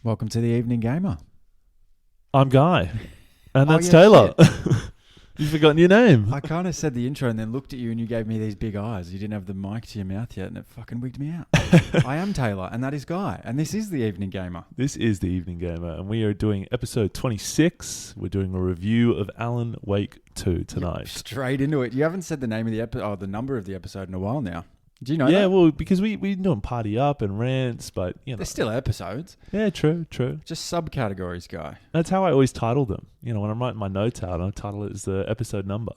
Welcome to the Evening Gamer. I'm Guy, and that's yeah, Taylor. You've forgotten your name. I kind of said the intro and then looked at you and you gave me these big eyes. You didn't have the mic to your mouth yet and it fucking wigged me out. I am Taylor and that is Guy and this is the Evening Gamer. This is the Evening Gamer, and we are doing episode 26. We're doing a review of Alan Wake 2 tonight. Yep, straight into it. You haven't said the name of the episode, the number of the episode in a while now. Do you know that? Yeah, well, because we've been doing Party Up and Rants, but, you know. They're still episodes. Yeah, true. Just subcategories, Guy. That's how I always title them. You know, when I'm writing my notes out, I title it as the episode number.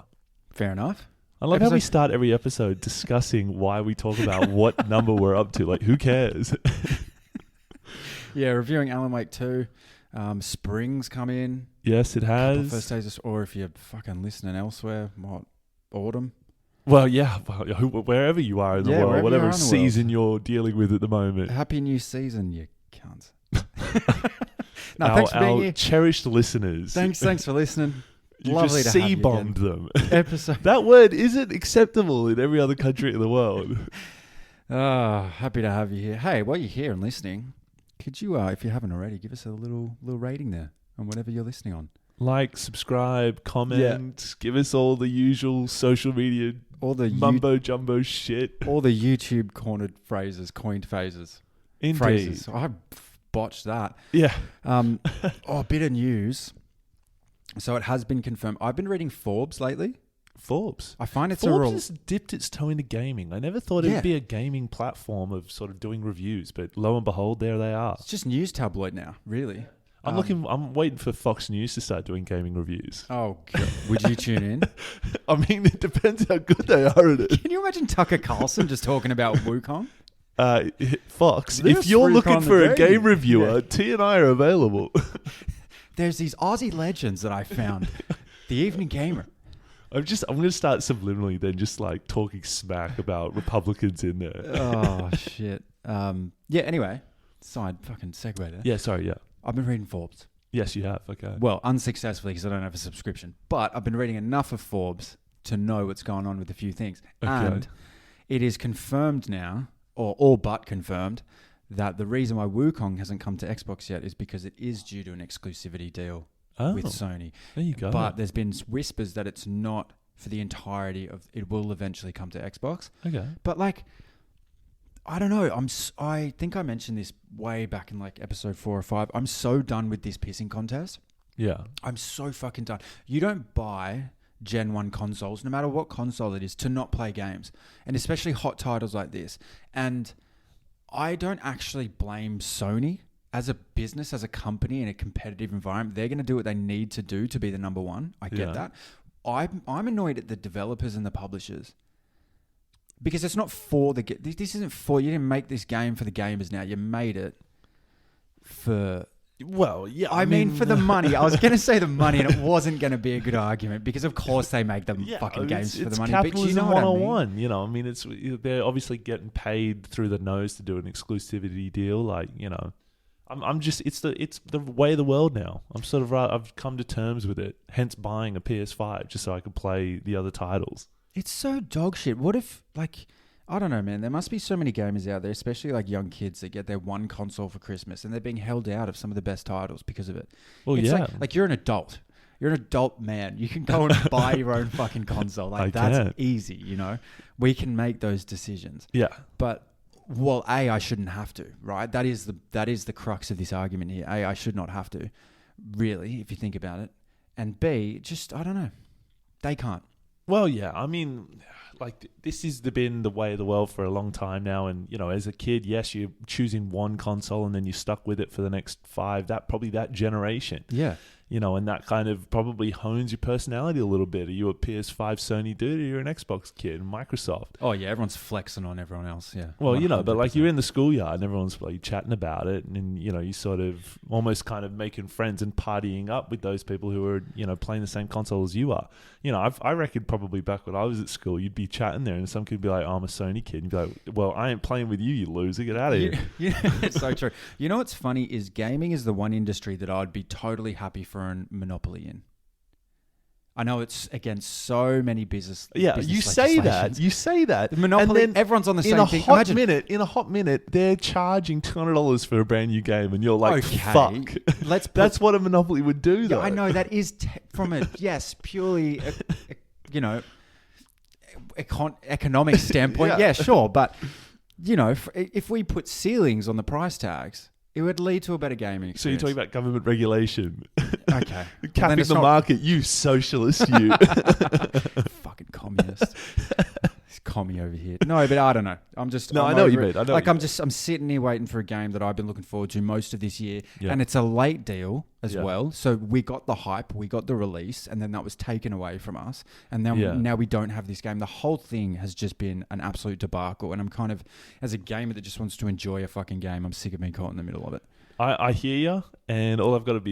Fair enough. I love how we start every episode discussing why we talk about what number we're up to. Like, who cares? Yeah, reviewing Alan Wake 2. Spring's come in. Yes, it has. First days, or if you're fucking listening elsewhere, autumn. Well, yeah, wherever you are in the world, whatever season you're dealing with at the moment. Happy new season, you cunts. Thanks for being here. Cherished listeners. Thanks for listening. You Lovely just to have you C-bombed again. them. Episode. That word isn't acceptable in every other country in the world. Happy to have you here. Hey, while you're here and listening, could you, if you haven't already, give us a little rating there on whatever you're listening on. Like, subscribe, comment, give us all the usual social media, all the mumbo jumbo shit, all the YouTube coined phrases. Indeed. Phrases. I botched that. Yeah. A bit of news. So it has been confirmed. I've been reading Forbes lately. Forbes. I find it's Forbes has dipped its toe into gaming. I never thought it would be a gaming platform of sort of doing reviews, but lo and behold, there they are. It's just news tabloid now, really. I'm waiting for Fox News to start doing gaming reviews. Oh, God. Would you tune in? I mean, it depends how good they are at it. Can you imagine Tucker Carlson just talking about Wukong? Fox, if you're looking for a game reviewer, T and I are available. There's these Aussie legends that I found. The Evening Gamer. I'm going to start subliminally then just like talking smack about Republicans in there. Oh, shit. Anyway. Side fucking segue there. Yeah, sorry, yeah. I've been reading Forbes. Yes, you have. Okay. Well, unsuccessfully because I don't have a subscription. But I've been reading enough of Forbes to know what's going on with a few things. Okay. And it is confirmed now, or all but confirmed, that the reason why Wukong hasn't come to Xbox yet is because it is due to an exclusivity deal with Sony. There you go. But there's been whispers that it's not for the entirety of it will eventually come to Xbox. Okay. But like, I don't know. I think I mentioned this way back in like episode 4 or 5. I'm so done with this pissing contest. Yeah. I'm so fucking done. You don't buy Gen 1 consoles, no matter what console it is, to not play games. And especially hot titles like this. And I don't actually blame Sony as a business, as a company in a competitive environment. They're going to do what they need to do to be the number one. I get that. I'm annoyed at the developers and the publishers. Because it's not for this isn't for, you didn't make this game for the gamers now. You made it for... Well, yeah. I mean, for the money. I was going to say the money, and it wasn't going to be a good argument because, of course, they make them fucking games for the money. Capitalism but you know 101. I mean? You know, I mean, they're obviously getting paid through the nose to do an exclusivity deal. Like, you know, I'm just it's the way of the world now. I've come to terms with it. Hence, buying a PS5 just so I could play the other titles. It's so dog shit. What if, like, I don't know, man. There must be so many gamers out there, especially like young kids that get their one console for Christmas and they're being held out of some of the best titles because of it. Well, it's like you're an adult. You're an adult man. You can go and buy your own fucking console. Like, that's easy, you know? We can make those decisions. Yeah. But, well, A, I shouldn't have to, right? That is the crux of this argument here. A, I should not have to, really, if you think about it. And B, just, I don't know. They can't. Well, yeah, I mean, like, this has been the way of the world for a long time now. And, you know, as a kid, yes, you're choosing one console and then you're stuck with it for the next 5, that generation. Yeah. You know, and that kind of probably hones your personality a little bit. Are you a PS5 Sony dude or you're an Xbox kid, Microsoft? Oh, yeah, everyone's flexing on everyone else, yeah. Well, 100%. You know, but like you're in the schoolyard and everyone's like chatting about it and, you know, you sort of almost kind of making friends and partying up with those people who are, you know, playing the same console as you are. You know, I reckon probably back when I was at school, you'd be chatting there and some kid would be like, oh, I'm a Sony kid. And you'd be like, well, I ain't playing with you, you loser. Get out of here. Yeah, it's so true. You know what's funny is gaming is the one industry that I'd be totally happy for a monopoly in. I know it's against so many business. Yeah, business you say that. legislations. You say that. The Monopoly, and then everyone's on the in same a thing. hot minute, they're charging $200 for a brand new game, and you're like, Okay, "Fuck!" That's what a Monopoly would do, though. Yeah, I know that is from a purely, economic standpoint. Yeah, sure, but if we put ceilings on the price tags, it would lead to a better gaming experience. So you're talking about government regulation. Okay. Capping the market, you socialist, you. Fucking communist. This commie over here. No, but I don't know. I'm I know what you mean. I'm sitting here waiting for a game that I've been looking forward to most of this year. Yeah. And it's a late deal as well. So we got the hype, we got the release, and then that was taken away from us. And now we don't have this game. The whole thing has just been an absolute debacle. And I'm kind of, as a gamer that just wants to enjoy a fucking game, I'm sick of being caught in the middle of it. I hear you, and all I got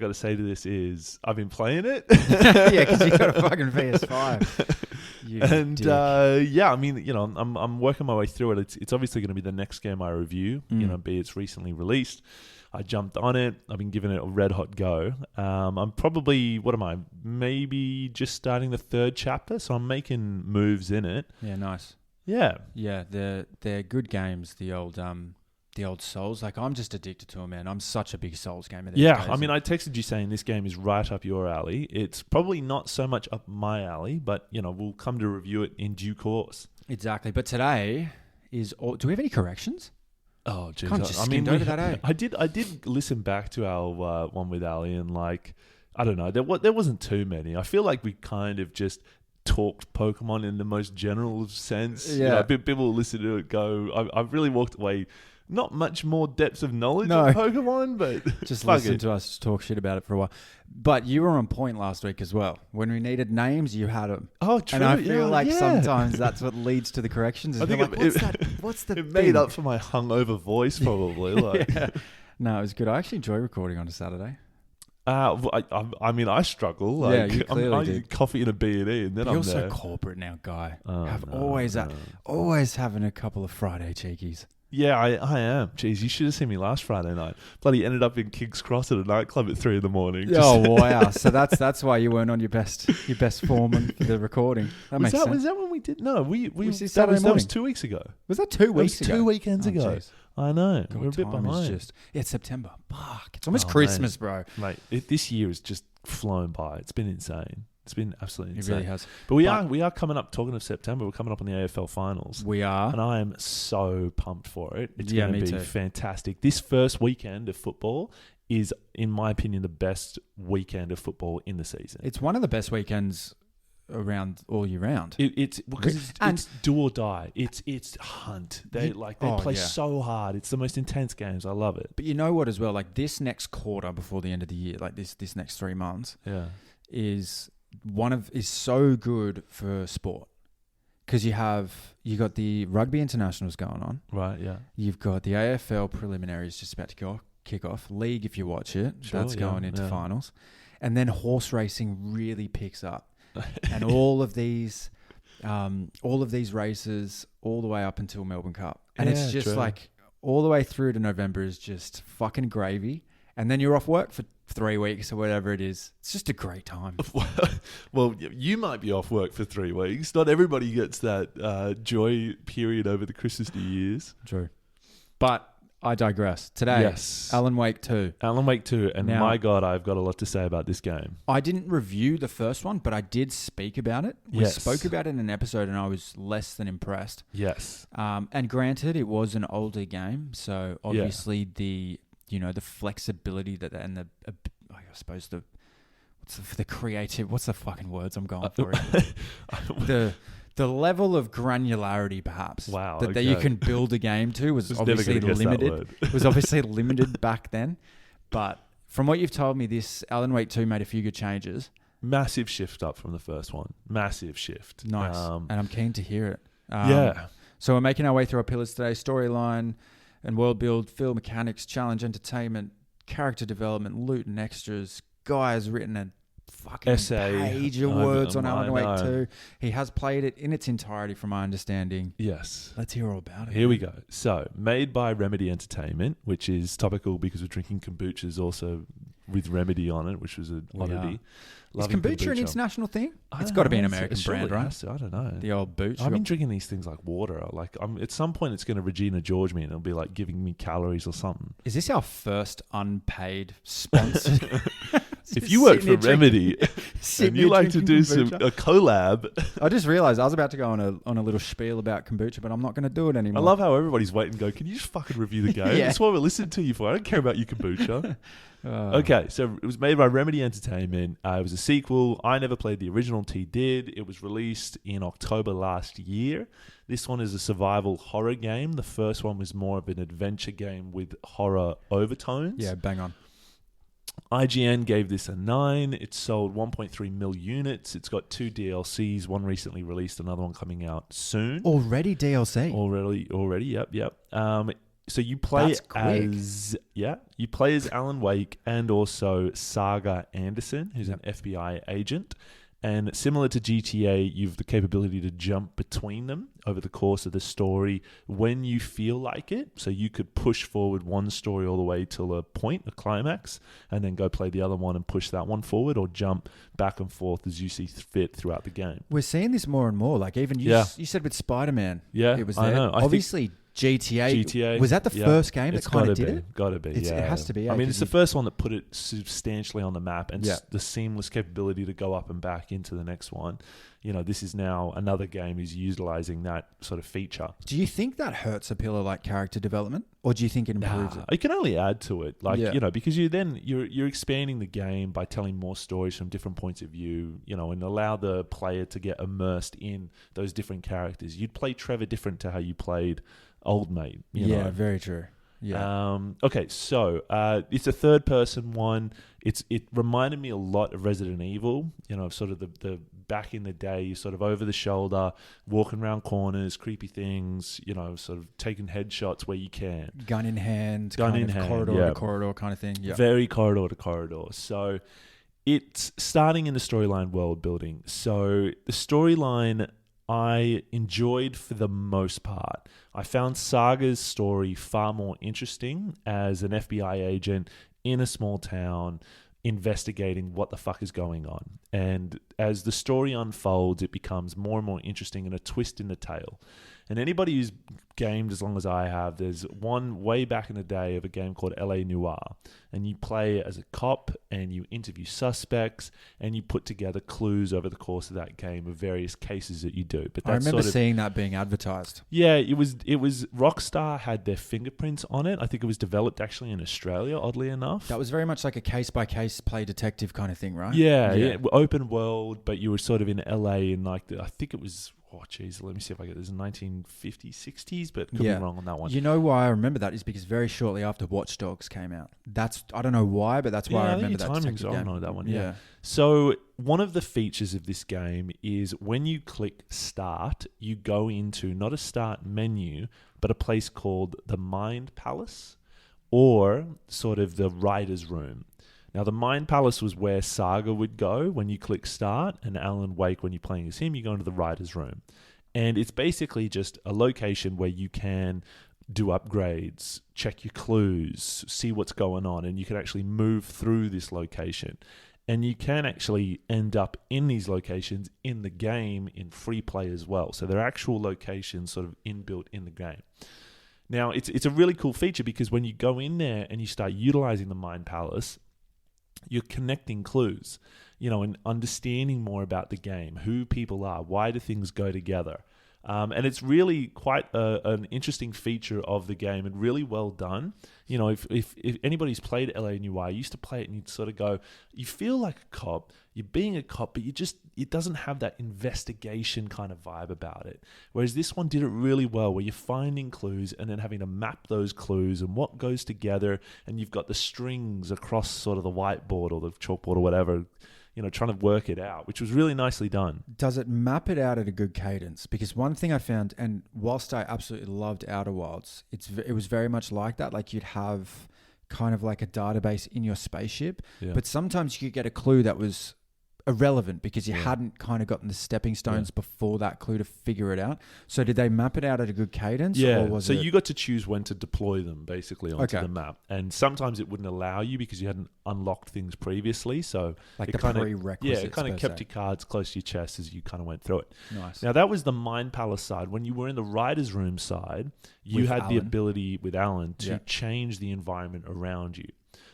to say to this is I've been playing it. Yeah, because you got a fucking PS5. I mean, I'm working my way through it. It's obviously going to be the next game I review. Be it's recently released. I jumped on it. I've been giving it a red hot go. I'm probably maybe just starting the 3rd chapter, so I'm making moves in it. Yeah, nice. Yeah, they're good games. The old Souls, like I'm just addicted to them, man. I'm such a big Souls gamer. Yeah, I mean, I texted you saying this game is right up your alley. It's probably not so much up my alley, but we'll come to review it in due course. Exactly. But today is. Do we have any corrections? Oh, geez. Can't just skimmed over that. Eh? I did listen back to our one with Ali, and I don't know, there wasn't too many. I feel like we kind of just talked Pokemon in the most general sense. Yeah, people listen to it go. I've really walked away. Not much more depth of knowledge of Pokemon, but just listen to us talk shit about it for a while. But you were on point last week as well. When we needed names, you had them. Oh, true. And I feel like sometimes that's what leads to the corrections. I think what's the it made up for my hungover voice, probably. Yeah. No, it was good. I actually enjoy recording on a Saturday. I mean, I struggle. You clearly do. Coffee and a B&E, and then You're I'm there. You're so corporate now, Guy. Always having a couple of Friday cheekies. Yeah, I am. Jeez, you should have seen me last Friday night. Bloody ended up in King's Cross at a nightclub at 3 a.m. Oh wow! So that's why you weren't on your best form in the recording. That sense. Was that when we did? No, we that was 2 weeks ago. Was that 2 weeks ago? 2 weekends ago. Geez. I know. God, we're a bit behind. It's September. Fuck! It's almost Christmas, bro. Mate, this year has just flown by. It's been insane. It's been absolutely insane. It really has. But we are coming up, talking of September, we're coming up on the AFL finals. We are. And I am so pumped for it. It's going to be fantastic. This first weekend of football is, in my opinion, the best weekend of football in the season. It's one of the best weekends around all year round. It's do or die. It's hunt. They play so hard. It's the most intense games. I love it. But you know what as well? Like this next quarter before the end of the year, like this next 3 months, is so good for sport because you got the rugby internationals going on, right? Yeah, you've got the AFL preliminaries just about to kick off. League, if you watch it, that's going into finals, and then horse racing really picks up, and all of these races all the way up until Melbourne Cup, and it's just like all the way through to November is just fucking gravy, and then you're off work for 3 weeks or whatever it is. It's just a great time. Well, you might be off work for 3 weeks. Not everybody gets that joy period over the Christmas New Year's. True. But I digress. Today, Alan Wake 2. Alan Wake 2. And now, my God, I've got a lot to say about this game. I didn't review the first one, but I did speak about it. We spoke about it in an episode and I was less than impressed. Yes. And granted, it was an older game. So obviously the flexibility I suppose the creative, what's the fucking words I'm going for? The level of granularity, perhaps, that you can build a game to was obviously limited. It was obviously limited back then. But from what you've told me, this Alan Wake 2 made a few good changes. Massive shift up from the first one. Massive shift. Nice. And I'm keen to hear it. So we're making our way through our pillars today: storyline and world build, field mechanics, challenge, entertainment, character development, loot and extras. Guy has written a fucking page of words on Alan Wake 2. He has played it in its entirety from my understanding. Yes. Let's hear all about it. Here we go. So, made by Remedy Entertainment, which is topical because we're drinking kombuchas also with Remedy on it, which was an oddity. Is kombucha an international thing? It's got to be an American brand, right? I don't know. The old booch. I've been drinking these things like water. Like, at some point, it's going to Regina George me, and it'll be like giving me calories or something. Is this our first unpaid sponsor? If you work for Remedy and you like to do a collab, I just realised I was about to go on a little spiel about kombucha, but I'm not going to do it anymore. I love how everybody's waiting and go, can you just fucking review the game? That's what we're listening to you for. I don't care about your kombucha. Okay, so it was made by Remedy Entertainment. It was a sequel. I never played the original. T did. It was released in October last year. This one is a survival horror game. The first one was more of an adventure game with horror overtones. Yeah, bang on. IGN gave this a 9. It sold 1.3 million units. It's got 2 DLCs, one recently released, another one coming out soon. Already DLC? Already, yep. So you play you play as Alan Wake and also Saga Anderson, who's an FBI agent. And similar to GTA, you've the capability to jump between them over the course of the story when you feel like it. So you could push forward one story all the way till a point, a climax, and then go play the other one and push that one forward, or jump back and forth as you see fit throughout the game. We're seeing this more and more. Like even you said with Spider-Man. Yeah, it was there. I know. Obviously, GTA. Was that the first game that kind of did it? Got to be. It has to be. I mean, it's the first one that put it substantially on the map, and the seamless capability to go up and back into the next one. You know, this is now another game is utilizing that sort of feature. Do you think that hurts a pillar like character development, or do you think it improves it? It can only add to it, because you're expanding the game by telling more stories from different points of view, and allow the player to get immersed in those different characters. You'd play Trevor different to how you played Old Mate. You know? Very true. Yeah. Okay, so it's a third-person one. It reminded me a lot of Resident Evil. Sort of the back in the day, you sort of over the shoulder, walking around corners, creepy things. Sort of taking headshots where you can. Gun in hand, corridor to corridor kind of thing. Yeah. Very corridor to corridor. So it's starting in the storyline world building. So the storyline I enjoyed for the most part. I found Saga's story far more interesting as an FBI agent in a small town investigating what the fuck is going on. And as the story unfolds, it becomes more and more interesting and a twist in the tale. And anybody who's gamed as long as I have, there's one way back in the day of a game called LA Noire. And you play as a cop and you interview suspects and you put together clues over the course of that game of various cases that you do. But I remember seeing that being advertised. Yeah, it was Rockstar had their fingerprints on it. I think it was developed actually in Australia, oddly enough. That was very much like a case-by-case play detective kind of thing, right? Yeah. Open world, but you were sort of in LA in I think it was... Oh, geez, let me see if I get this in 1950s, 60s, but could be wrong on that one. You know why I remember that is because very shortly after Watch Dogs came out. I don't know why, but that's why I remember that detective game. On that one. Yeah. So one of the features of this game is when you click start, you go into not a start menu, but a place called the Mind Palace or sort of the Writer's Room. Now, the Mind Palace was where Saga would go when you click start, and Alan Wake, when you're playing as him, you go into the Writer's Room. And it's basically just a location where you can do upgrades, check your clues, see what's going on, and you can actually move through this location. And you can actually end up in these locations in the game in free play as well. So they're actual locations sort of inbuilt in the game. Now, it's a really cool feature because when you go in there and you start utilizing the Mind Palace, you're connecting clues, and understanding more about the game, who people are, why do things go together. And it's really quite an interesting feature of the game and really well done. If anybody's played LA Noire, you used to play it and you'd sort of go, you feel like a cop, you're being a cop, but it doesn't have that investigation kind of vibe about it. Whereas this one did it really well, where you're finding clues and then having to map those clues and what goes together, and you've got the strings across sort of the whiteboard or the chalkboard or whatever, trying to work it out, which was really nicely done. Does it map it out at a good cadence? Because one thing I found, and whilst I absolutely loved Outer Wilds, it was very much like that. Like you'd have kind of like a database in your spaceship, but sometimes you could get a clue that was irrelevant because you hadn't kind of gotten the stepping stones before that clue to figure it out. So did they map it out at a good cadence? Yeah. Or was so it... you got to choose when to deploy them basically onto the map. And sometimes it wouldn't allow you because you hadn't unlocked things previously. So like it the kind of, prerequisites. it kind of kept your cards close to your chest as you kind of went through it. Nice. Now that was the Mind Palace side. When you were in the Writer's Room side, you With had Alan. the ability with Alan to change the environment around you.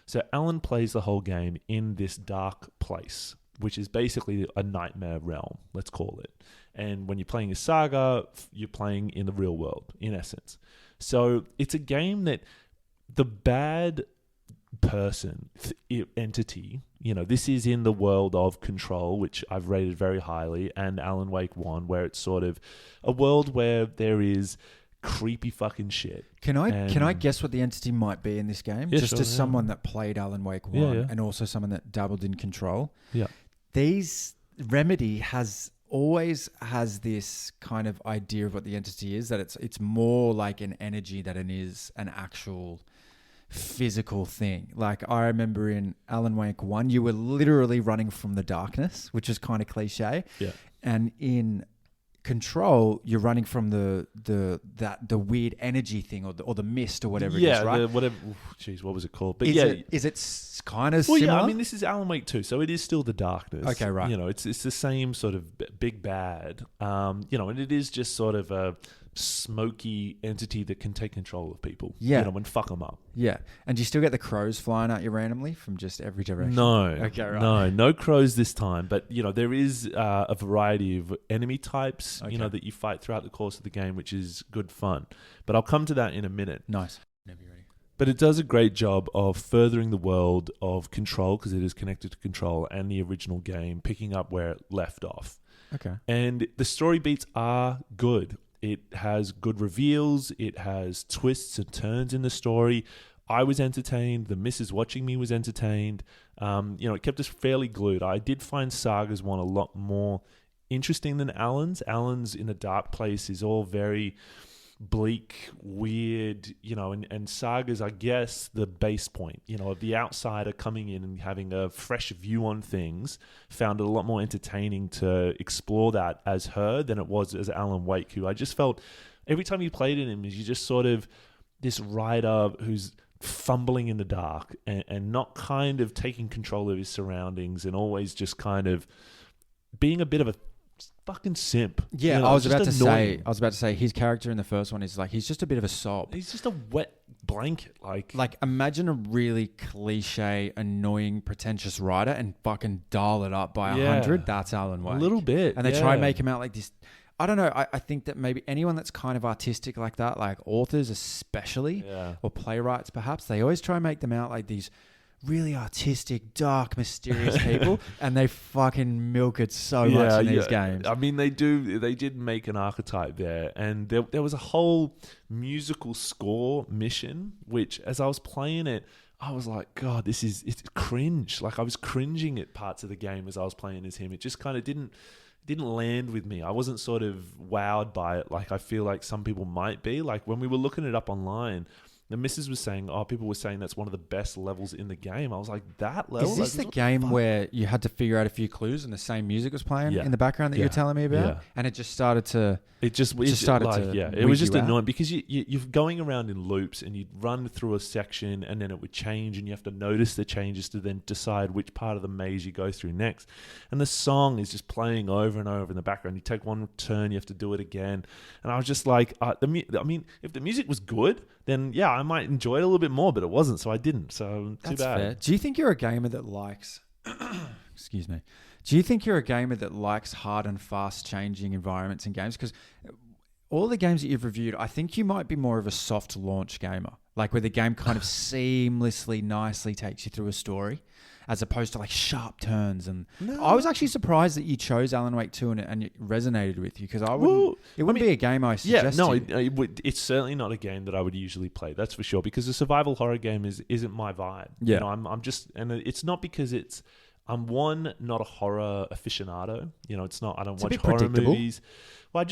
So Alan plays the whole game in this dark place, which is basically a nightmare realm, let's call it. And when you're playing a saga, you're playing in the real world, in essence. So it's a game that the bad person, entity, this is in the world of Control, which I've rated very highly, and Alan Wake 1, where it's sort of a world where there is creepy fucking shit. Can I guess what the entity might be in this game? Yeah, Just as someone that played Alan Wake 1 and also someone that dabbled in Control. Yeah. Remedy always has this kind of idea of what the entity is, that it's more like an energy than it is an actual physical thing. Like I remember in Alan Wake 1, you were literally running from the darkness, which is kind of cliche. Yeah. And in Control, you're running from the weird energy thing or the mist or whatever it is, right? What was it called? But is it kind of similar? Yeah, I mean, this is Alan Wake 2, so it is still the darkness. Okay, right. It's the same sort of big bad, and it is just sort of a smoky entity that can take control of people, and fuck them up. Yeah. And do you still get the crows flying at you randomly from just every direction? No. Okay, right. No crows this time. But, there is a variety of enemy types, that you fight throughout the course of the game, which is good fun. But I'll come to that in a minute. Nice. Never ready. But it does a great job of furthering the world of Control, because it is connected to Control and the original game, picking up where it left off. Okay. And the story beats are good. It has good reveals. It has twists and turns in the story. I was entertained. The missus watching me was entertained. It kept us fairly glued. I did find Saga's one a lot more interesting than Alan's. Alan's in a dark place is all very bleak, weird, and Saga's, I guess, the base point, of the outsider coming in and having a fresh view on things. Found it a lot more entertaining to explore that as her than it was as Alan Wake, who I just felt every time you played in him, you just sort of this writer who's fumbling in the dark and not kind of taking control of his surroundings and always just kind of being a bit of a fucking simp. Yeah, I was about to say his character in the first one is like he's just a bit of a sob. He's just a wet blanket. Like imagine a really cliche, annoying, pretentious writer and fucking dial it up by 100. That's Alan Wake. A little bit. And they try and make him out like this. I don't know. I think that maybe anyone that's kind of artistic like that, like authors especially, or playwrights perhaps, they always try and make them out like these really artistic, dark, mysterious people, and they fucking milk it so much in these games. I mean, they did make an archetype there, and there was a whole musical score mission, which as I was playing it, I was like, God, it's cringe. Like I was cringing at parts of the game as I was playing as him. It just kind of didn't land with me. I wasn't sort of wowed by it like I feel like some people might be. Like when we were looking it up online, the missus was saying, people were saying that's one of the best levels in the game. I was like, that level? Is this the game where you had to figure out a few clues and the same music was playing in the background that you were telling me about? Yeah. And it just started to... It was just annoying because you're going around in loops and you'd run through a section and then it would change and you have to notice the changes to then decide which part of the maze you go through next. And the song is just playing over and over in the background. You take one turn, you have to do it again. And I was just like, if the music was good, then I might enjoy it a little bit more, but it wasn't, so I didn't. So too bad. Fair. Do you think you're a gamer that likes... Excuse me. Do you think you're a gamer that likes hard and fast changing environments in games? Because all the games that you've reviewed, I think you might be more of a soft launch gamer, like where the game kind of seamlessly, nicely takes you through a story, as opposed to like sharp turns. And I was actually surprised that you chose Alan Wake 2 and it resonated with you, because it wouldn't be a game I suggest. It's certainly not a game that I would usually play. That's for sure, because a survival horror game isn't my vibe. Yeah, I'm just, and it's not because I'm not a horror aficionado. It's not. I don't watch horror movies. Well,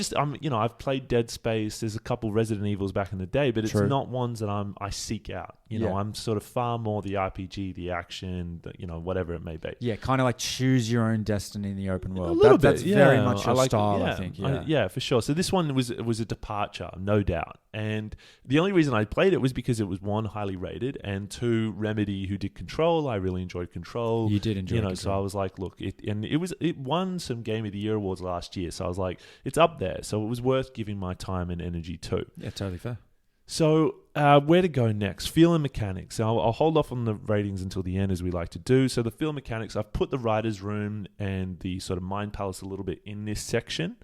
I've played Dead Space. There's a couple Resident Evils back in the day, but it's True. not ones that I seek out. I'm sort of far more the RPG, the action, whatever it may be. Yeah, kind of like choose your own destiny in the open world. A little bit, that's very much your style, I think. Yeah, for sure. So this one was a departure, no doubt. And the only reason I played it was because it was one, highly rated, and two, Remedy, who did Control. I really enjoyed Control. You did enjoy Control. So I was like, look, it won some Game of the Year awards last year. So I was like, it's up there. So it was worth giving my time and energy to. Yeah, totally fair. So where to go next? Feel and mechanics. I'll hold off on the ratings until the end, as we like to do. So the feel and mechanics, I've put the writer's room and the sort of mind palace a little bit in this section.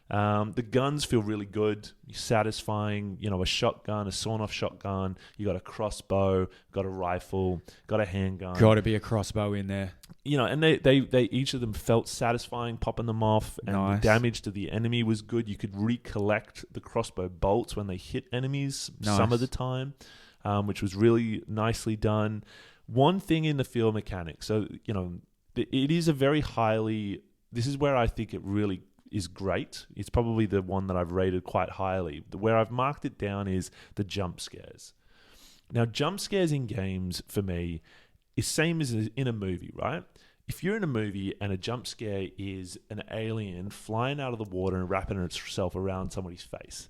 The guns feel really good, satisfying. A shotgun, a sawn-off shotgun. You got a crossbow, got a rifle, got a handgun. Got to be a crossbow in there. And they each of them felt satisfying, popping them off, and nice. The damage to the enemy was good. You could recollect the crossbow bolts when they hit enemies some of the time, which was really nicely done. One thing in the field mechanics, so it is a very highly. This is where I think it really is great. It's probably the one that I've rated quite highly. Where I've marked it down is the jump scares. Now, jump scares in games for me is same as in a movie, right? If you're in a movie and a jump scare is an alien flying out of the water and wrapping itself around somebody's face,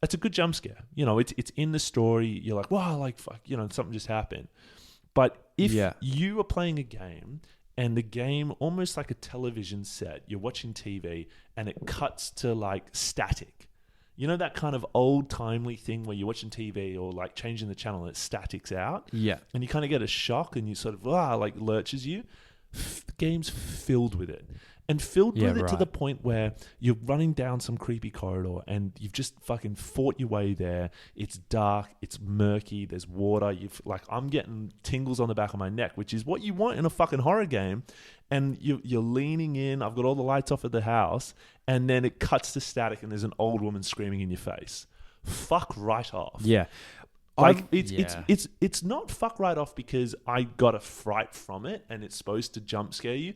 that's a good jump scare. It's in the story. You're like, wow, like fuck, something just happened. But if you are playing a game and the game, almost like a television set, you're watching TV and it cuts to like static. That kind of old timely thing where you're watching TV or like changing the channel and it statics out. Yeah. And you kind of get a shock and you sort of, like lurches you. The game's filled with it. And filled with it to the point where you're running down some creepy corridor and you've just fucking fought your way there. It's dark. It's murky. There's water. I'm getting tingles on the back of my neck, which is what you want in a fucking horror game. And you're leaning in. I've got all the lights off at the house. And then it cuts to static and there's an old woman screaming in your face. Fuck right off. Yeah. It's not fuck right off because I got a fright from it and it's supposed to jump scare you.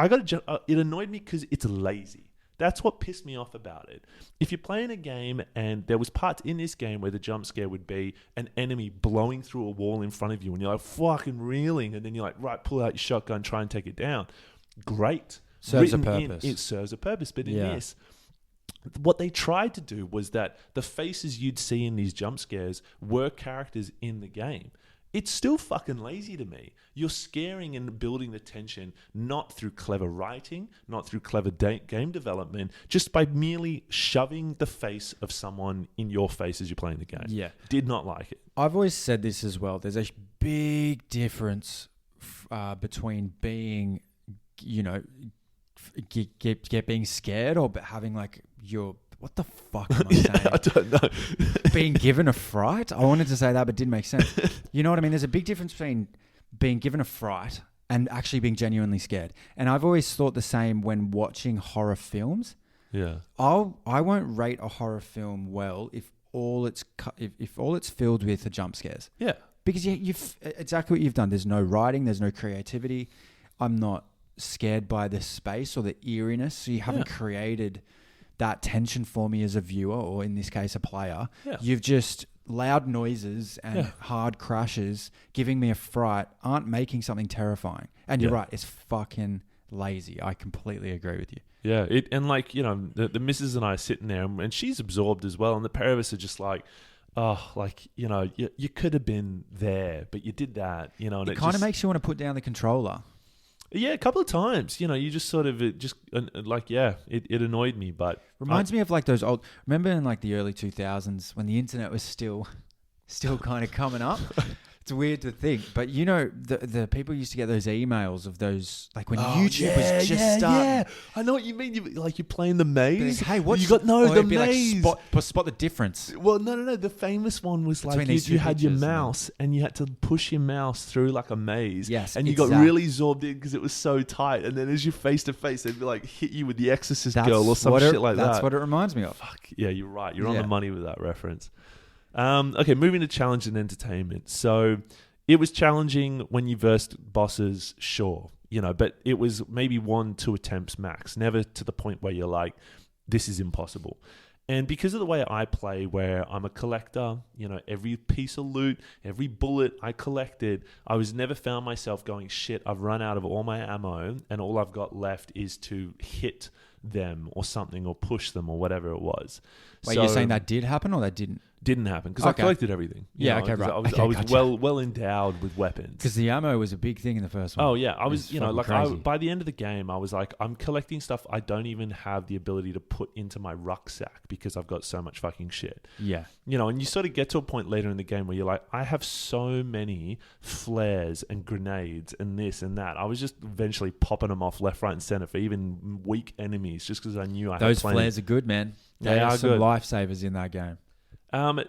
It annoyed me because it's lazy. That's what pissed me off about it. If you're playing a game and there was parts in this game where the jump scare would be an enemy blowing through a wall in front of you and you're like fucking reeling and then you're like, right, pull out your shotgun, try and take it down. Great. Serves a purpose. It serves a purpose. But in this, what they tried to do was that the faces you'd see in these jump scares were characters in the game. It's still fucking lazy to me. You're scaring and building the tension not through clever writing, not through clever game development, just by merely shoving the face of someone in your face as you're playing the game. Yeah. Did not like it. I've always said this as well. There's a big difference between being, being scared or having like your... What the fuck am I saying? I don't know. Being given a fright? I wanted to say that, but it didn't make sense. You know what I mean? There's a big difference between being given a fright and actually being genuinely scared. And I've always thought the same when watching horror films. Yeah. I won't rate a horror film well if all it's filled with are jump scares. Yeah. Because you've exactly what you've done. There's no writing. There's no creativity. I'm not scared by the space or the eeriness. So you haven't created that tension for me as a viewer, or in this case, a player. Yeah. You've just loud noises and hard crashes giving me a fright aren't making something terrifying. And you're right, it's fucking lazy. I completely agree with you. Yeah. The missus and I are sitting there and she's absorbed as well. And the pair of us are just like, you could have been there, but you did that, and it kind of makes you want to put down the controller. Yeah, a couple of times. You just sort of it annoyed me, but reminds me of like those old. Remember in like the early 2000s when the internet was still kind of coming up. It's weird to think, but the people used to get those emails of those like when YouTube was just starting. Yeah, I know what you mean. You're playing the maze. Like, hey, what you got? No, the maze. Like spot the difference. Well, no. The famous one was like you had your mouse and you had to push your mouse through like a maze. Yes, and you got really zoomed in because it was so tight. And then as you're face to face, they'd be like hit you with the Exorcist girl or some shit like that. That's what it reminds me of. Fuck yeah, you're right. You're on the money with that reference. Okay, moving to challenge and entertainment. So it was challenging when you versed bosses, sure, but it was maybe 1-2 attempts max, never to the point where you're like, this is impossible. And because of the way I play, where I'm a collector, every piece of loot, every bullet I collected, I was never found myself going, shit, I've run out of all my ammo and all I've got left is to hit them or something or push them or whatever it was. Wait, you're saying that did happen or that didn't? Didn't happen because I collected everything. Right. I was well endowed with weapons. Because the ammo was a big thing in the first one. Oh yeah, I was by the end of the game, I was like, I'm collecting stuff I don't even have the ability to put into my rucksack because I've got so much fucking shit. Yeah, and you sort of get to a point later in the game where you're like, I have so many flares and grenades and this and that. I was just eventually popping them off left, right, and center for even weak enemies just because I knew I had those flares are good, man. They are some lifesavers in that game.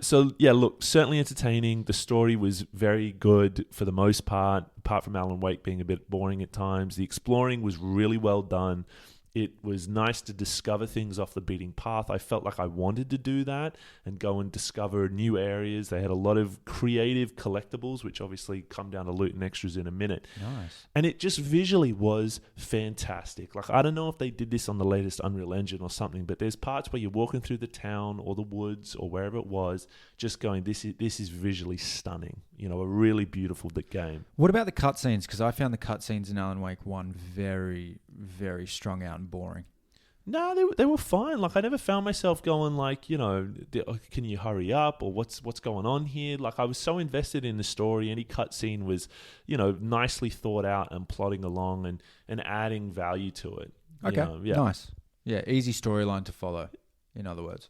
So yeah, look, certainly entertaining. The story was very good for the most part, apart from Alan Wake being a bit boring at times. The exploring was really well done. It was nice to discover things off the beaten path. I felt like I wanted to do that and go and discover new areas. They had a lot of creative collectibles, which obviously come down to loot and extras in a minute. Nice. And it just visually was fantastic. Like, I don't know if they did this on the latest Unreal Engine or something, but there's parts where you're walking through the town or the woods or wherever it was, just going, this is visually stunning. A really beautiful game. What about the cutscenes? Because I found the cutscenes in Alan Wake 1 very, very strung out and boring. No, they were fine. Like, I never found myself going like, can you hurry up or what's going on here? Like, I was so invested in the story. Any cutscene was, nicely thought out and plodding along and adding value to it. Okay, nice. Yeah, easy storyline to follow. In other words,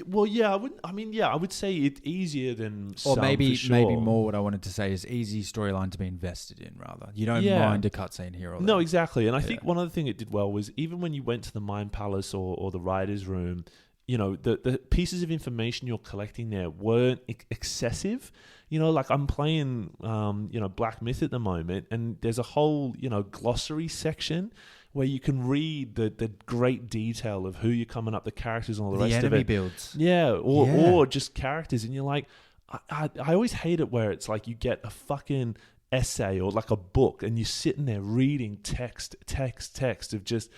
well, yeah, I would say it's easier than or some, maybe for sure. maybe more. What I wanted to say is easy storyline to be invested in. Rather, you don't mind a cutscene here or there. No, exactly. And I think one other thing it did well was even when you went to the Mind Palace or the Writer's Room, the pieces of information you're collecting there weren't excessive. Like I'm playing, Black Myth at the moment, and there's a whole, glossary section where you can read the great detail of who you're coming up, the characters and all the rest of it. The enemy builds. Yeah, or just characters. And you're like, I always hate it where it's like you get a fucking essay or like a book and you're sitting there reading text of just,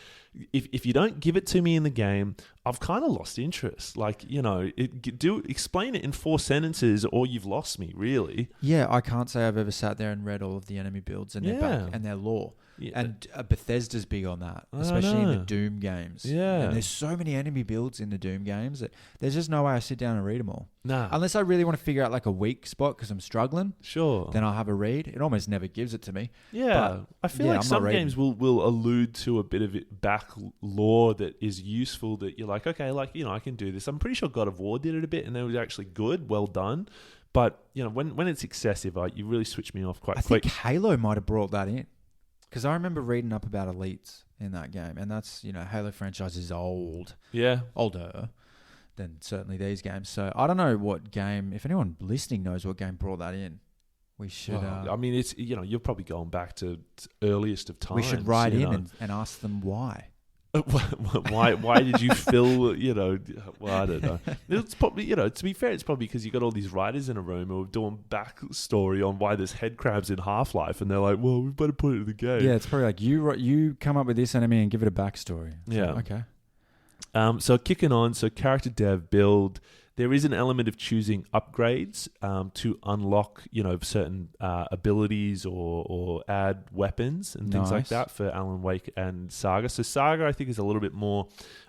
if you don't give it to me in the game, I've kind of lost interest. Like, explain it in 4 sentences or you've lost me, really. Yeah, I can't say I've ever sat there and read all of the enemy builds and their back and their lore. Yeah. And Bethesda's big on that, especially in the Doom games. Yeah. And there's so many enemy builds in the Doom games that there's just no way I sit down and read them all. Nah. Unless I really want to figure out like a weak spot because I'm struggling. Sure. Then I'll have a read. It almost never gives it to me. Yeah. But I feel like some games will allude to a bit of it back lore that is useful that you're like, okay, like, I can do this. I'm pretty sure God of War did it a bit and it was actually good, well done. But, when it's excessive, you really switch me off quite quick. I think Halo might have brought that in. Because I remember reading up about elites in that game. And that's, Halo franchise is old. Yeah. Older than certainly these games. So I don't know what game, if anyone listening knows what game brought that in, we should... it's, you're probably going back to earliest of times. We should write in and ask them why. Why did you fill, well, I don't know. It's probably, to be fair, it's probably because you got all these writers in a room who are doing backstory on why there's head crabs in Half-Life, and they're like, well, we better put it in the game. Yeah, it's probably like, you come up with this enemy and give it a backstory. Yeah. Okay. So kicking on, character dev build. There is an element of choosing upgrades to unlock, certain abilities or add weapons and things like that for Alan Wake and Saga. So Saga, I think, is a little bit more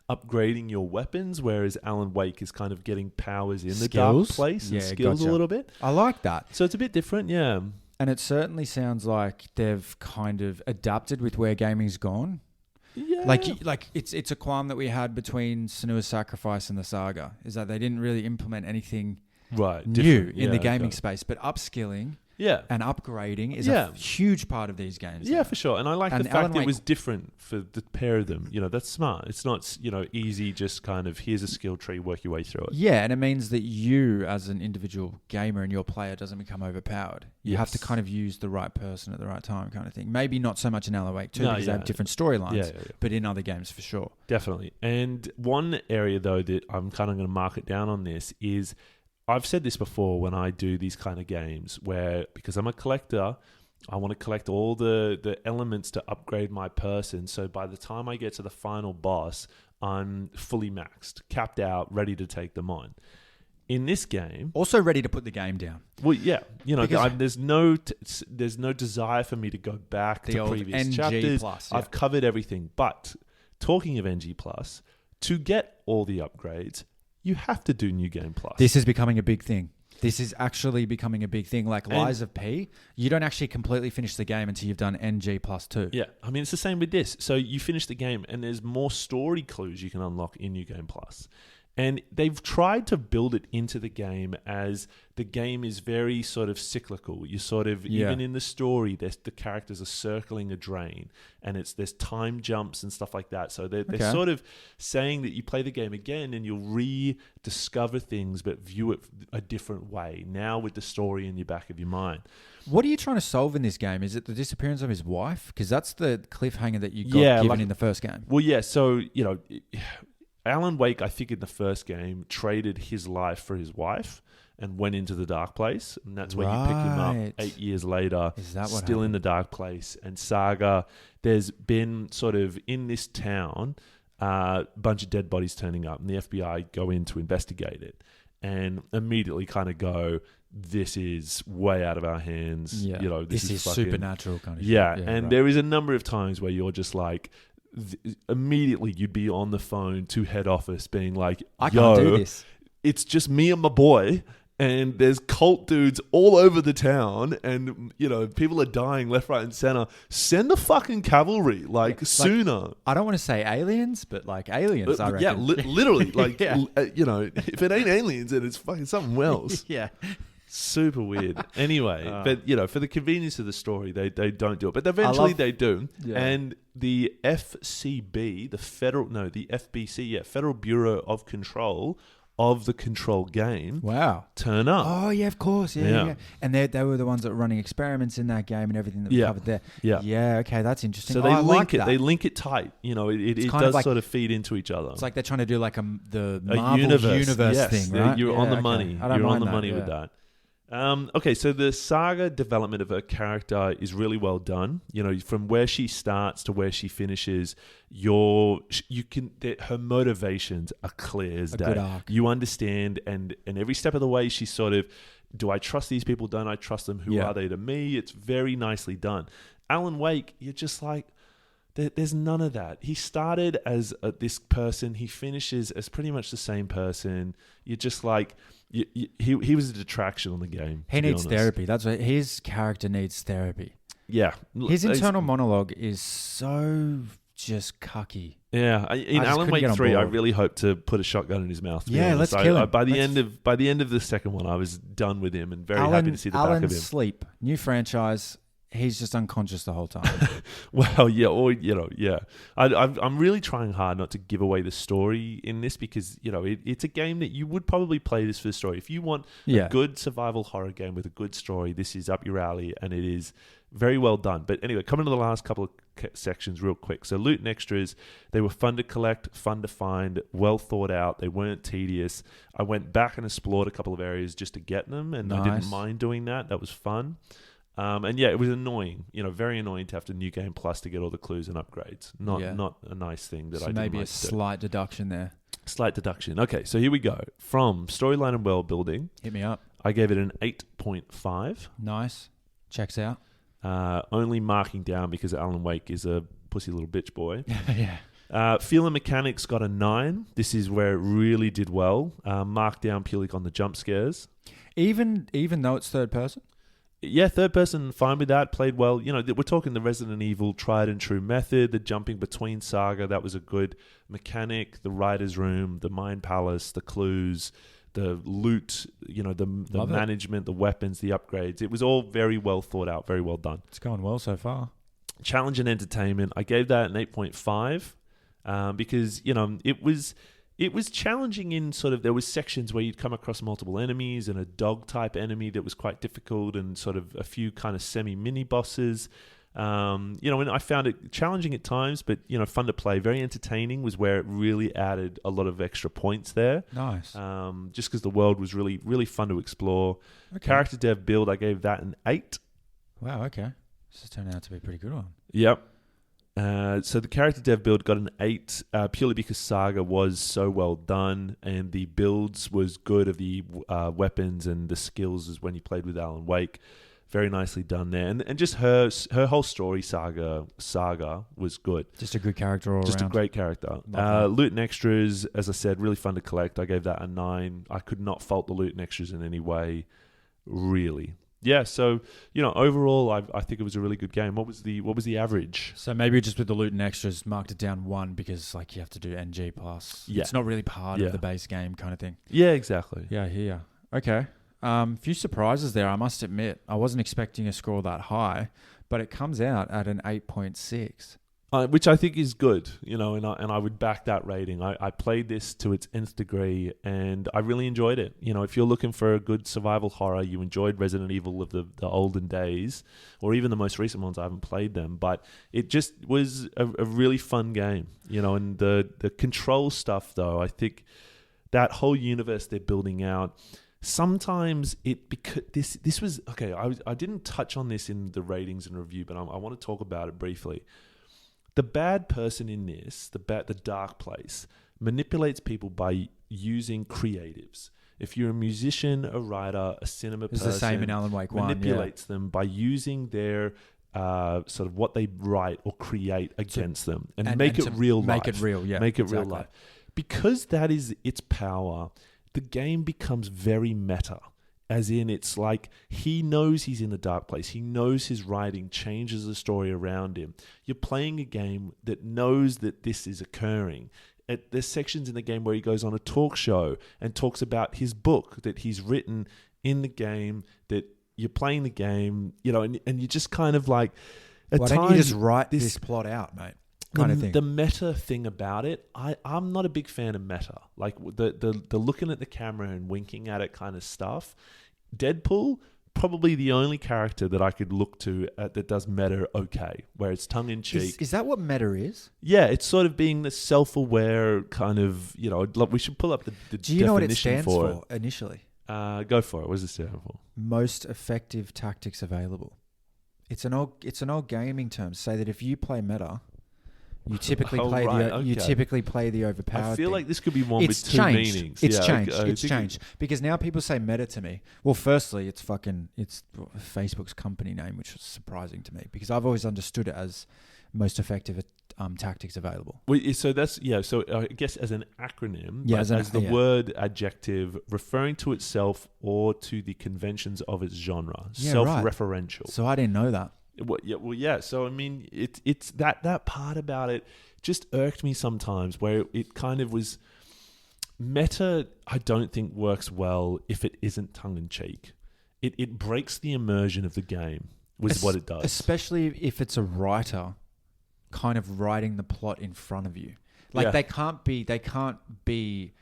upgrading your weapons, whereas Alan Wake is kind of getting powers in the dark place and skills a little bit. I like that. So it's a bit different, yeah. And it certainly sounds like they've kind of adapted with where gaming's gone. Yeah. Like it's a qualm that we had between Senua's Sacrifice and the Saga, is that they didn't really implement anything new in the gaming space, but upskilling and upgrading is a huge part of these games. Yeah, for sure. And I like the fact that it was different for the pair of them. That's smart. It's not, easy, just kind of here's a skill tree, work your way through it. Yeah, and it means that you as an individual gamer and your player doesn't become overpowered. You have to kind of use the right person at the right time kind of thing. Maybe not so much in Alan Wake 2 because they have different storylines, but in other games for sure. Definitely. And one area though that I'm kind of going to mark it down on this is, I've said this before when I do these kind of games where, because I'm a collector, I want to collect all the elements to upgrade my person. So by the time I get to the final boss, I'm fully maxed, capped out, ready to take them on. In this game, Also ready to put the game down. well, yeah, Because- there's no desire for me to go back The to old previous NG chapters. plus, yeah. I've covered everything. But talking of NG plus, to get all the upgrades, you have to do New Game Plus. This is becoming a big thing. This is actually becoming a big thing. Like And- Lies of P, you don't actually completely finish the game until you've done NG plus 2. Yeah, I mean, it's the same with this. So you finish the game and there's more story clues you can unlock in New Game Plus. And they've tried to build it into the game as the game is very sort of cyclical. You sort of, even in the story, the characters are circling a drain and there's time jumps and stuff like that. So they're sort of saying that you play the game again and you'll rediscover things but view it a different way, now with the story in your back of your mind. What are you trying to solve in this game? Is it the disappearance of his wife? Because that's the cliffhanger that you got given in the first game. Well, yeah, so, Alan Wake, I think in the first game, traded his life for his wife and went into the dark place. And that's when you pick him up 8 years later, Is that what still in happened? the dark place. And Saga, there's been sort of in this town, a bunch of dead bodies turning up and the FBI go in to investigate it and immediately kind of go, this is way out of our hands. Yeah. This is fucking supernatural kind of yeah, shit. and there is a number of times where you're just like, immediately you'd be on the phone to head office being like, I can't do this. It's just me and my boy, and there's cult dudes all over the town, and people are dying left, right, and center. Send the fucking cavalry, sooner. I don't want to say aliens, but like aliens, I reckon. Yeah, literally, Yeah. if it ain't aliens, then it's fucking something else. Yeah. Super weird. Anyway, but for the convenience of the story, they don't do it. But eventually they do. Yeah. And the FCB, the FBC, Federal Bureau of Control of the Control game, Wow. turn up. Oh, yeah, of course. Yeah, Yeah. yeah. And they were the ones that were running experiments in that game and everything that we covered there. Yeah. Yeah, okay, that's interesting. So they I link like it. that. They link it tight. It kind of does like- sort of feed into each other. It's like they're trying to do like the A Marvel universe yes, thing, right? You're Yeah, on the okay. money. I don't You're on mind the that, money yeah. with that. Okay, so the Saga development of her character is really well done. From where she starts to where she finishes, her motivations are clear as A day. good arc. You understand, and every step of the way, she's sort of, do I trust these people? Don't I trust them? Who Yeah. are they to me? It's very nicely done. Alan Wake, you're just like, there's none of that. He started as this person. He finishes as pretty much the same person. You're just like, he was a detraction on the game. He to be needs honest. therapy. That's what his character needs therapy. Yeah. His internal monologue is so just cucky. Yeah. I In just Alan couldn't Wake get on 3, I board. really hope to put a shotgun in his mouth. To be Yeah, honest. let's kill him. By the end of the second one, I was done with him and very happy to see the back of him. Sleep, new franchise. He's just unconscious the whole time. Well, yeah, or yeah. I'm really trying hard not to give away the story in this because it's a game that you would probably play this for the story. If you want Yeah. a good survival horror game with a good story, this is up your alley, and it is very well done. But anyway, coming to the last couple of sections real quick. So loot and extras, they were fun to collect, fun to find, well thought out. They weren't tedious. I went back and explored a couple of areas just to get them, and I didn't Nice. mind doing that. That was fun. And yeah, it was annoying, very annoying to have to New Game Plus to get all the clues and upgrades. Not a nice thing that So I didn't maybe like a to do. slight deduction there. Slight deduction. Okay, so here we go. From storyline and world building, Hit me up. I gave it an 8.5. Nice. Checks out. Only marking down because Alan Wake is a pussy little bitch boy. Yeah. Feel and mechanics got a 9. This is where it really did well. Marked down purely on the jump scares. Even though it's third person? Yeah, third person, fine with that. Played well. We're talking the Resident Evil tried and true method, the jumping between Saga, that was a good mechanic. The writer's room, the mind palace, the clues, the loot, the Love it. management, the weapons, the upgrades. It was all very well thought out, very well done. It's going well so far. Challenge and entertainment, I gave that an 8.5 because, it was challenging in sort of, there was sections where you'd come across multiple enemies and a dog type enemy that was quite difficult and sort of a few kind of semi-mini bosses. And I found it challenging at times, but, fun to play. Very entertaining was where it really added a lot of extra points there. Nice. Just because the world was really, really fun to explore. Okay. Character dev build, I gave that an 8. Wow, okay. This has turned out to be a pretty good one. Yep. So the character dev build got an 8, purely because Saga was so well done, and the builds was good of the weapons and the skills as when you played with Alan Wake. Very nicely done there, and just her whole story saga was good. Just a good character all Just around. a great character. Loot and extras, as I said, really fun to collect. I gave that a 9. I could not fault the loot and extras in any way, really. Yeah, so overall, I think it was a really good game. What was the average? So maybe just with the loot and extras, marked it down 1 because like you have to do NG plus. Yeah. It's not really part of the base game kind of thing. Yeah, exactly. Yeah, here. Okay. Few surprises there, I must admit. I wasn't expecting a score that high, but it comes out at an 8.6. Which I think is good, and I would back that rating. I played this to its nth degree, and I really enjoyed it. If you're looking for a good survival horror, you enjoyed Resident Evil of the olden days, or even the most recent ones. I haven't played them, but it just was a really fun game. And the control stuff, though, I think that whole universe they're building out. Sometimes because this was okay. I didn't touch on this in the ratings and review, but I want to talk about it briefly. The bad person in this, the dark place, manipulates people by using creatives. If you're a musician, a writer, a cinema person, it's the same in Alan Wake 1. Manipulates them by using their sort of what they write or create against them and make it real life. Make it real, yeah. Make it real life. Because that is its power, the game becomes very meta. As in, it's like he knows he's in the dark place. He knows his writing changes the story around him. You're playing a game that knows that this is occurring. There's sections in the game where he goes on a talk show and talks about his book that he's written in the game, that you're playing the game, and you just kind of like... Why don't you just write this plot out, mate? Kind of thing. The meta thing about it, I'm not a big fan of meta. Like the looking at the camera and winking at it kind of stuff. Deadpool, probably the only character that I could look to that does meta okay, where it's tongue in cheek. Is that what meta is? Yeah, it's sort of being the self-aware kind of, we should pull up the definition for it. Do you know what it stands for initially? Go for it. What does it stand for? Most effective tactics available. It's an old gaming term to say that if you play meta, you typically play the overpowered. I feel thing. like this could be one with two changed. meanings. It's changed. It's changed because now people say meta to me. Well, firstly, it's Facebook's company name, which was surprising to me because I've always understood it as most effective tactics available. Well, so that's So I guess as an acronym, as the word adjective referring to itself or to the conventions of its genre, self-referential. Right. So I didn't know that. Yeah. So I mean, it's that part about it just irked me sometimes, where it kind of was meta. I don't think works well if it isn't tongue in cheek. It breaks the immersion of the game. Was what it does, especially if it's a writer kind of writing the plot in front of you. Like they can't be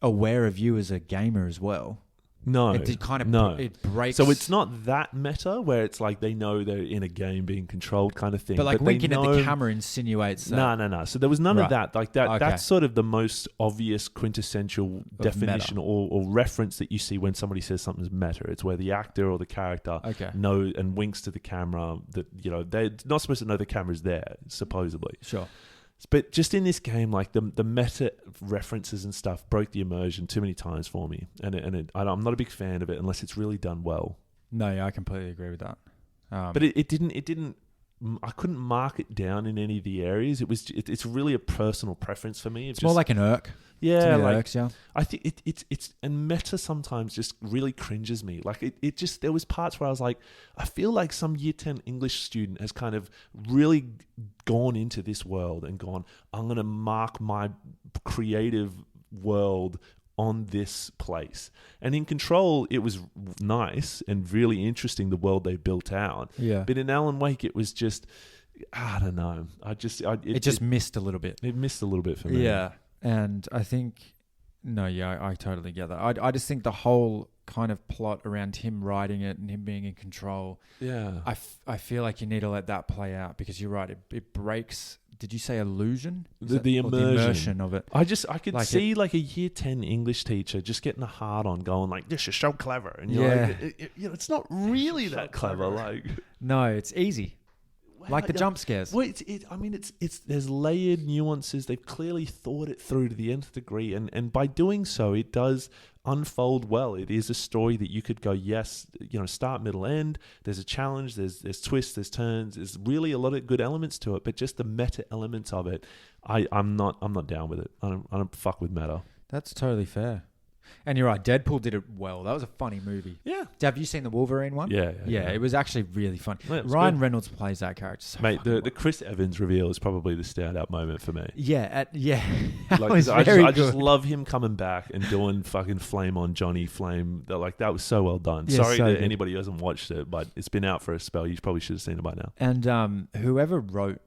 aware of you as a gamer as well. No, it breaks. So it's not that meta where it's like they know they're in a game being controlled kind of thing. But like winking at the camera insinuates that. No. So there was none of that. Like that. Okay. That's sort of the most obvious quintessential definition or reference that you see when somebody says something's meta. It's where the actor or the character knows and winks to the camera that they're not supposed to know the camera's there, supposedly. Sure. But just in this game, like the meta references and stuff broke the immersion too many times for me, and I'm not a big fan of it unless it's really done well. No, yeah, I completely agree with that. But it didn't. I couldn't mark it down in any of the areas. It's really a personal preference for me. It's more like an irk. Yeah, irks, yeah. I think it's and meta sometimes just really cringes me. Like it just there was parts where I was like, I feel like some year 10 English student has kind of really gone into this world and gone, I'm going to mark my creative world on this place. And in Control, it was nice and really interesting, the world they built out. Yeah. But in Alan Wake, it was just, I don't know. It just missed a little bit. It missed a little bit for me. Yeah. And I think, I totally get that. I just think the whole kind of plot around him writing it and him being in control. Yeah. I feel like you need to let that play out because you're right. It breaks. Did you say illusion? The immersion of it. I could see like a year 10 English teacher just getting a hard on going like, this is so clever. And you're like, it's not really that clever. Like, no, it's easy. Like the jump scares. Well, it's there's layered nuances. They've clearly thought it through to the nth degree, and by doing so, it does unfold well. It is a story that you could go, yes, start, middle, end. There's a challenge. There's twists. There's turns. There's really a lot of good elements to it, but just the meta elements of it, I'm not down with it. I don't fuck with meta. That's totally fair. And you're right, Deadpool did it well. That was a funny movie. Yeah. Have you seen the Wolverine one? Yeah. It was actually really funny. Yeah, Ryan Reynolds plays that character so mate, the Chris Evans reveal is probably the standout moment for me. Yeah. Like, I just love him coming back and doing fucking Flame on Johnny Flame. That was so well done. Yeah, Sorry so that good. anybody who hasn't watched it, but it's been out for a spell. You probably should have seen it by now. And whoever wrote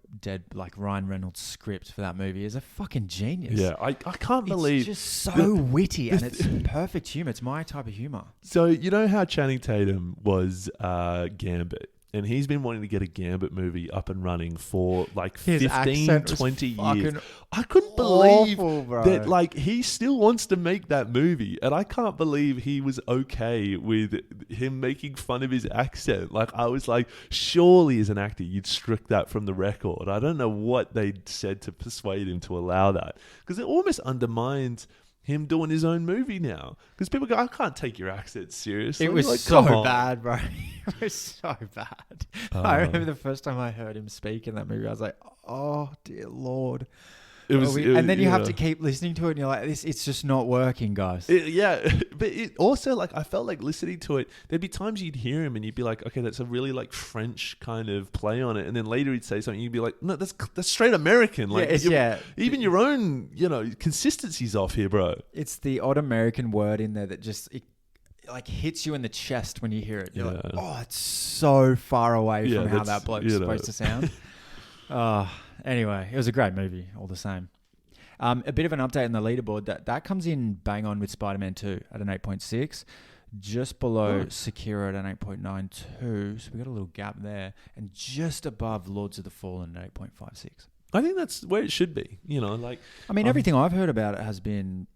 Ryan Reynolds' script for that movie is a fucking genius. Yeah, I can't believe... It's just so witty and it's perfect humour. It's my type of humour. So, you know how Channing Tatum was Gambit? And he's been wanting to get a Gambit movie up and running for like 15, 20 years. I couldn't believe that he still wants to make that movie. And I can't believe he was okay with him making fun of his accent. Like, I was like, surely as an actor, you'd strict that from the record. I don't know what they said to persuade him to allow that. Because it almost undermines him doing his own movie now. Because people go, I can't take your accent seriously. It was so bad, bro. It was so bad. I remember the first time I heard him speak in that movie, I was like, oh, dear Lord. And then you have to keep listening to it and you're like, it's just not working, guys. But it also, I felt like listening to it, there'd be times you'd hear him and you'd be like, okay, that's a really French kind of play on it. And then later he'd say something, you'd be like, no, that's straight American. Even your own, consistency's off here, bro. It's the odd American word in there that just... hits you in the chest when you hear it. You're like, oh, it's so far away from how that bloke's supposed to sound. Anyway, it was a great movie, all the same. A bit of an update on the leaderboard. That comes in bang on with Spider-Man 2 at an 8.6, just below Sekiro at an 8.92. So we got a little gap there, and just above Lords of the Fallen at 8.56. I think that's where it should be. Everything I've heard about it has been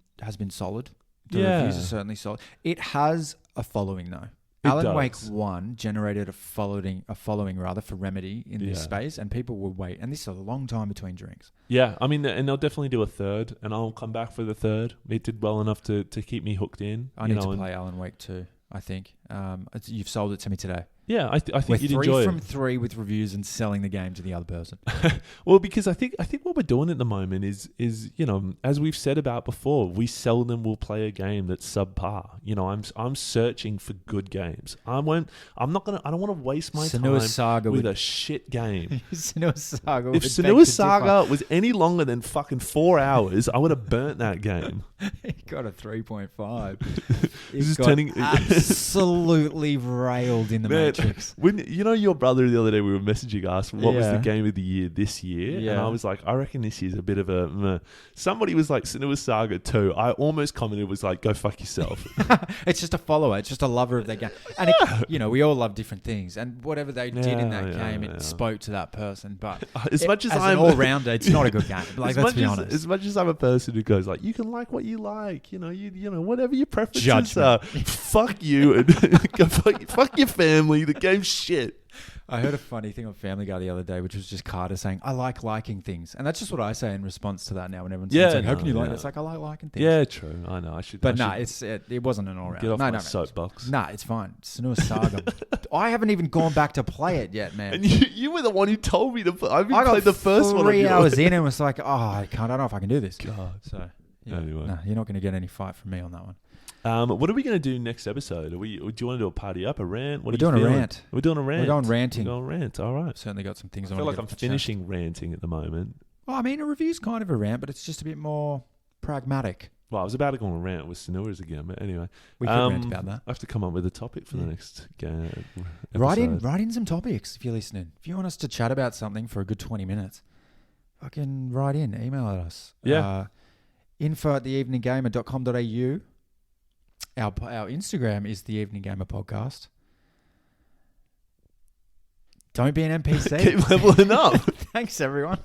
solid. The reviews are certainly solid. It has a following though. Alan Wake 1 generated a following for Remedy in this space, and people will wait. And this is a long time between drinks. Yeah, and they'll definitely do a third, and I'll come back for the third. It did well enough to keep me hooked in. I need to play Alan Wake 2, I think. You've sold it to me today. Yeah, I think you'd enjoy it. We're 3 from 3 with reviews and selling the game to the other person. Well, because I think what we're doing at the moment is as we've said about before, we seldom will play a game that's subpar. I'm searching for good games. I don't want to waste my time Saga with a shit game. Senua Saga. If Senua Saga was any longer than fucking 4 hours, I would have burnt that game. It got a 3.5. This is turning absolutely railed in the Matrix. When your brother the other day, we were messaging us what was the game of the year this year, and I was like, I reckon this year's a bit of a meh. Somebody was like Senua Saga 2. I almost commented, was like, go fuck yourself. It's just a follower. It's just a lover of their game. And we all love different things, and whatever they did in that game, it spoke to that person. But as an all-rounder, it's not a good game. Let's be honest. As much as I'm a person who goes you can like what you like, whatever your preferences are. Fuck you and go fuck your family. The game's shit. I heard a funny thing on Family Guy the other day, which was just Carter saying, I like liking things. And that's just what I say in response to that now when everyone's saying, how can you like it? It's like, I like liking things. Yeah, true. I know. It wasn't an all-round. Get off my soapbox. Nah, it's fine. Senua Saga. I haven't even gone back to play it yet, man. And you were the one who told me to play. I played the first one. 3 hours in and was like, I don't know if I can do this. God. So, anyway. Nah, you're not going to get any fight from me on that one. What are we going to do next episode? Do you want to do a party up, a rant? We're doing a rant. We're doing a rant. We're going ranting. We're going rant. All right. I've certainly got some things I feel like I'm finishing ranting at the moment. Well, a review's kind of a rant, but it's just a bit more pragmatic. Well, I was about to go on a rant with Senua's again, but anyway. We could rant about that. I have to come up with a topic for the next episode. Write in some topics if you're listening. If you want us to chat about something for a good 20 minutes, fucking write in. Email at us. Yeah. info@theeveninggamer.com.au. Our Instagram is The Evening Gamer Podcast. Don't be an NPC. Keep leveling up. Thanks, everyone.